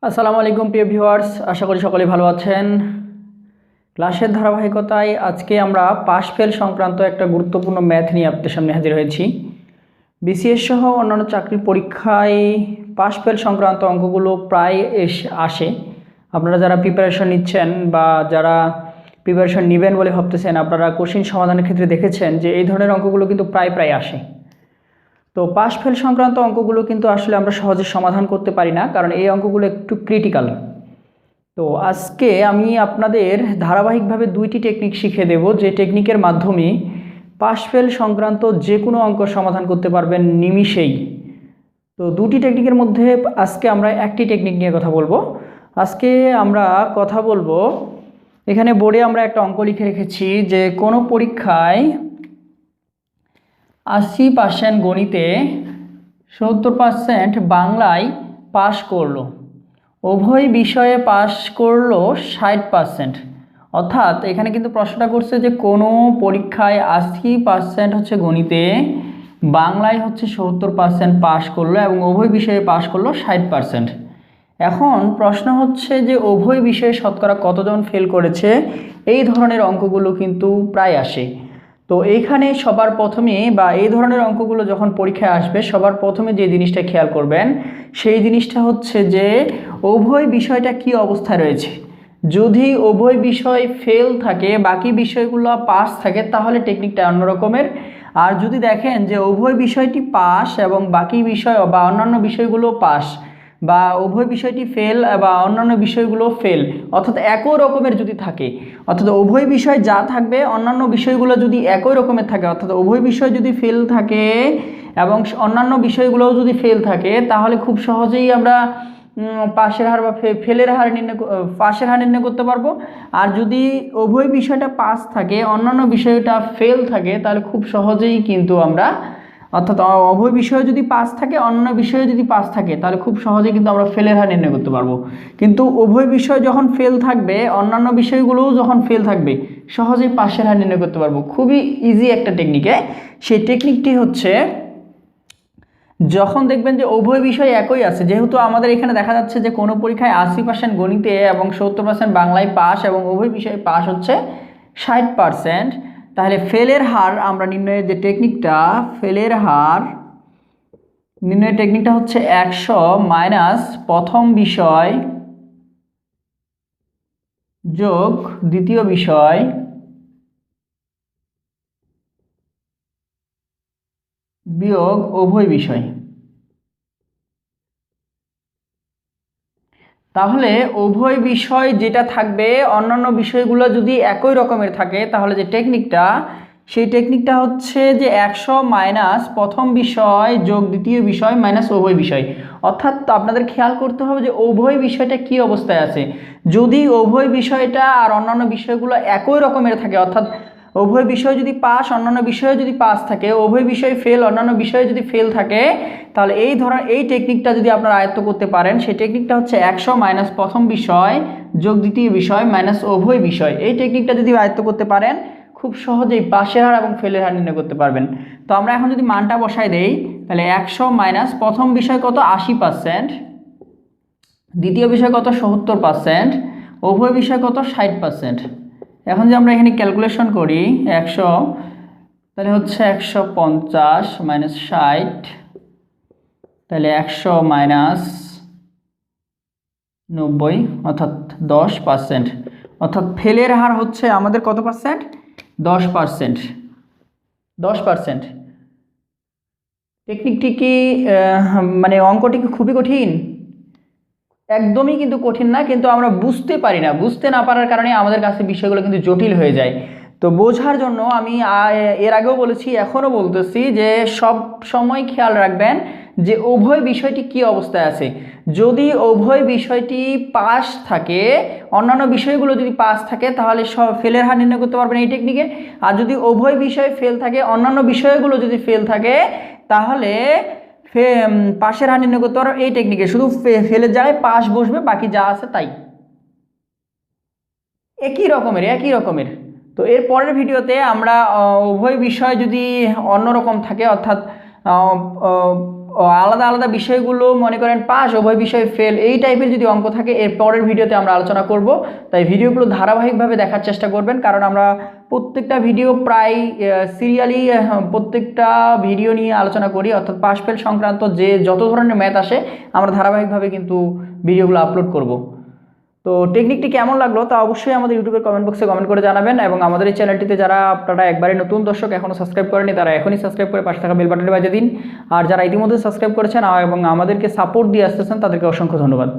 আসসালামু আলাইকুম প্রিয় ভিউয়ার্স, আশা করি সকলে ভালো আছেন। ক্লাসের ধারাবাহিকতায় আজকে আমরা পাস ফেল সংক্রান্ত একটা গুরুত্বপূর্ণ ম্যাথ নিয়ে আপনাদের সামনে হাজির হয়েছি। বিসিএস সহ অন্যান্য চাকরির পরীক্ষায় পাস ফেল সংক্রান্ত অঙ্কগুলো প্রায় আসে। আপনারা যারা প্রিপারেশন নিচ্ছেন বা যারা প্রিপারেশন নেবেন বলে ভাবতেছেন, আপনারা কোশ্চিন সমাধানের ক্ষেত্রে দেখেছেন যে এই ধরনের অঙ্কগুলো কিন্তু প্রায় আসে। তো পাস ফেল সংক্রান্ত অঙ্কগুলো কিন্তু আসলে আমরা সহজে সমাধান করতে পারি না, কারণ এই অঙ্কগুলো একটু ক্রিটিক্যাল। তো আজকে আমি আপনাদের ধারাবাহিকভাবে দুইটি টেকনিক শিখিয়ে দেব, যে টেকনিকের মাধ্যমে পাস ফেল সংক্রান্ত যে কোনো অঙ্ক সমাধান করতে পারবেন নিমিষেই। তো দুটি টেকনিকের মধ্যে আজকে আমরা একটি টেকনিক নিয়ে কথা বলবো। আজকে আমরা কথা বলবো, এখানে বোর্ডে আমরা একটা অঙ্ক লিখে রেখেছি যে কোনো পরীক্ষায় 80% গণিতে, 70% বাংলায় পাশ করলো, উভয় বিষয়ে পাশ করলো 60%। অর্থাৎ এখানে কিন্তু প্রশ্নটা করছে যে কোনো পরীক্ষায় 80% হচ্ছে গণিতে, বাংলায় হচ্ছে 70% পাশ করলো এবং উভয় বিষয়ে পাশ করলো 60%। এখন প্রশ্ন হচ্ছে যে উভয় বিষয়ে শতকরা কতজন ফেল করেছে। এই ধরনের অঙ্কগুলো কিন্তু প্রায় আসে। তো এইখানে সবার প্রথমে বা এই ধরনের অঙ্কগুলো যখন পরীক্ষায় আসবে, সবার প্রথমে যে জিনিসটা খেয়াল করবেন সেই জিনিসটা হচ্ছে যে উভয় বিষয়টা কি অবস্থায় রয়েছে। যদি উভয় বিষয় ফেল থাকে, বাকি বিষয়গুলো পাস থাকে, তাহলে টেকনিকটা অন্যরকমের। আর যদি দেখেন যে উভয় বিষয়টি পাস এবং বাকি বিষয় বা অন্যান্য বিষয়গুলো পাস, বা উভয় বিষয়টি ফেল বা অন্যান্য বিষয়গুলো ফেল, অর্থাৎ একই রকমের যদি থাকে, অর্থাৎ উভয় বিষয় যা থাকবে অন্যান্য বিষয়গুলো যদি একই রকমের থাকে, অর্থাৎ উভয় বিষয় যদি ফেল থাকে এবং অন্যান্য বিষয়গুলোও যদি ফেল থাকে, তাহলে খুব সহজেই আমরা পাশের হার বা ফেলের হার পাশের হার নির্ণয় করতে পারবো। আর যদি উভয় বিষয়টা পাস থাকে, অন্যান্য বিষয়টা ফেল থাকে, তাহলে খুব সহজেই কিন্তু আমরা, অর্থাৎ উভয় বিষয়ে যদি পাস থাকে, অন্য বিষয়ে যদি পাস থাকে, তাহলে খুব সহজেই কিন্তু আমরা ফেলের হার নির্ণয় করতে পারবো। কিন্তু উভয় বিষয় যখন ফেল থাকবে, অন্যান্য বিষয়গুলোও যখন ফেল থাকবে, সহজেই পাশের হার নির্ণয় করতে পারবো। খুবই ইজি একটা টেকনিকে। সেই টেকনিকটি হচ্ছে, যখন দেখবেন যে উভয় বিষয় একই আছে, যেহেতু আমাদের এখানে দেখা যাচ্ছে যে কোনো পরীক্ষায় 80% গণিতে এবং 70% বাংলায় পাস এবং উভয় বিষয়ে পাস হচ্ছে 60%, তাহলে ফেলের হার আমরা নির্ণয়ের যে টেকনিকটা, ফেলের হার নির্ণয়ের টেকনিকটা হচ্ছে 100 মাইনাস প্রথম বিষয় যোগ দ্বিতীয় বিষয় বিয়োগ উভয় বিষয়। তাহলে উভয় বিষয় যেটা থাকবে, অন্যান্য বিষয়গুলো যদি একই রকমের থাকে, তাহলে যে টেকনিকটা, সেই টেকনিকটা হচ্ছে যে 100 মাইনাস প্রথম বিষয় যোগ দ্বিতীয় বিষয় মাইনাস উভয় বিষয়। অর্থাৎ আপনাদের খেয়াল করতে হবে যে উভয় বিষয়টা কি অবস্থায় আছে। যদি উভয় বিষয়টা আর অন্যান্য বিষয়গুলো একই রকমের থাকে, অর্থাৎ উভয় বিষয় যদি পাস, অন্যান্য বিষয়ে যদি পাস থাকে, উভয় বিষয় ফেল, অন্যান্য বিষয়ে যদি ফেল থাকে, তাহলে এই টেকনিকটা যদি আপনারা আয়ত্ত করতে পারেন, সেই টেকনিকটা হচ্ছে 100 মাইনাস প্রথম বিষয় যোগ দ্বিতীয় বিষয় মাইনাস উভয় বিষয়। এই টেকনিকটা যদি আয়ত্ত করতে পারেন, খুব সহজেই পাশের হার এবং ফেলের হার নির্ণয় করতে পারবেন। তো আমরা এখন যদি মানটা বসাই দেই, তাহলে 100 মাইনাস প্রথম বিষয় কত 80%, দ্বিতীয় বিষয় কত 70%, উভয় বিষয় কত 60%। এখন যে আমরা এখানে ক্যালকুলেশন করি 100, তাহলে হচ্ছে 150 মাইনাস 60, তাহলে 100 মাইনাস 90, অর্থাৎ 10%। অর্থাৎ ফেলের হার হচ্ছে আমাদের কত পার্সেন্ট? 10%। 10%। টেকনিকটি কি মানে অঙ্কটি কি খুবই কঠিন? একদমই কিন্তু কঠিন না, কিন্তু আমরা বুঝতে পারি না। বুঝতে না পারার কারণে আমাদের কাছে বিষয়গুলো কিন্তু জটিল হয়ে যায়। তো বোঝার জন্য আমি এর আগেও বলেছি, এখনও বলতেছি যে সব সময় খেয়াল রাখবেন যে উভয় বিষয়টি কি অবস্থায় আছে। যদি উভয় বিষয়টি পাস থাকে, অন্যান্য বিষয়গুলো যদি পাস থাকে, তাহলে সব ফেলের হার নির্ণয় করতে পারবেন এই টেকনিকে। আর যদি উভয় বিষয় ফেল থাকে, অন্যান্য বিষয়গুলো যদি ফেল থাকে, তাহলে পাশের হার নির্ণয় করতে পারো এই টেকনিকে। শুধু ফেলের জায়গায় পাস বসবে, বাকি যা আছে তাই একই রকমের। তো এর পরের ভিডিওতে আমরা উভয় বিষয় যদি অন্যরকম থাকে, অর্থাৎ আলাদা আলাদা বিষয়গুলো মনে করেন পাস, উভয় বিষয়ে ফেল, এই টাইপের যদি অঙ্ক থাকে এর পরের ভিডিওতে আমরা আলোচনা করব। তাই ভিডিওগুলো ধারাবাহিকভাবে দেখার চেষ্টা করবেন, কারণ আমরা প্রত্যেকটা ভিডিও প্রায় সিরিয়ালি প্রত্যেকটা ভিডিও নিয়ে আলোচনা করি, অর্থাৎ পাস ফেল সংক্রান্ত যে যত ধরনের ম্যাথ আসে আমরা ধারাবাহিকভাবে কিন্তু ভিডিওগুলো আপলোড করব। তো টেকনিকটি কেমন লাগলো তা অবশ্যই আমাদের ইউটিউবের কমেন্ট বক্সে কমেন্ট করে জানাবেন, এবং আমাদের এই চ্যানেলটিতে যারা আপনারা একবারে নতুন দর্শক এখনও সাবস্ক্রাইব করেনি তারা এখনই সাবস্ক্রাইব করে পাশে থাকা বেল বাটনটি বাজিয়ে দিন। আর যারা ইতিমধ্যে সাবস্ক্রাইব করেছেন এবং আমাদেরকে সাপোর্ট দিয়ে আসতেছেন তাদেরকে অসংখ্য ধন্যবাদ।